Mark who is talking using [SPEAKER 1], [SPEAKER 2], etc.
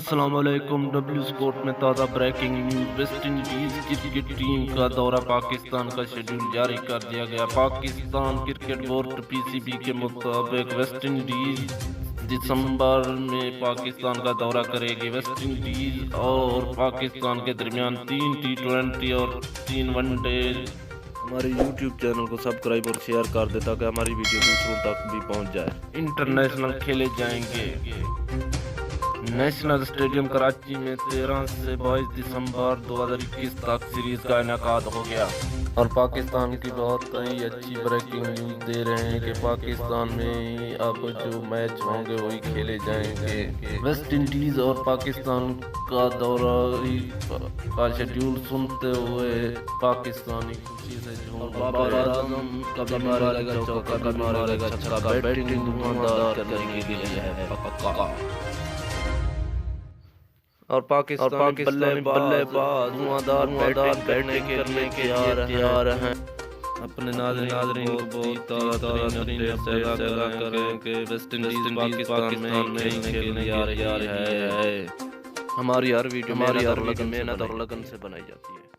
[SPEAKER 1] السلام علیکم۔ W sport میں تازہ breaking news. West Indies cricket team کا دورہ پاکستان کا شیڈول جاری کر دیا گیا۔ پاکستان کرکٹ بورڈ پی سی بی کے مطابق ویسٹ انڈیز دسمبر میں پاکستان کا دورہ کرے گی۔ ویسٹ انڈیز اور پاکستان کے درمیان 3 T20 اور 3 ون ڈے۔ ہمارے یوٹیوب چینل کو سبسکرائب اور شیئر کر دے تاکہ ہماری ویڈیو دوسروں تک بھی پہنچ جائے۔ انٹرنیشنل کھیلے جائیں گے۔ نیشنل اسٹیڈیم کراچی میں 13 سے 22 دسمبر 2021 تک سیریز کا انعقاد ہو گیا۔ اور پاکستان کی بہت ہی اچھی بریکنگ نیوز دے رہے ہیں کہ پاکستان میں اب جو میچ ہوں گے وہی کھیلے جائیں گے۔ ویسٹ انڈیز اور پاکستان کا دورہ کا شیڈول سنتے ہوئے پاکستانی خوشی سے جھوم بابر اعظم کبھی مارے گا چوکا کبھی مارے گا چھکا، بیٹنگ دھماکار کرنے کے لیے ہے پکا۔ اور پاکستان بلے باز دھواندار بیٹنگ کرنے کے لیے تیار ہیں۔ اپنے ناظرین کو بہت تازہ اپڈیٹ کریں کہ ویسٹ انڈیز پاکستان میں کھیلنے آ رہی ہے۔ ہماری ہر ویڈیو محنت اور لگن سے بنائی جاتی ہے۔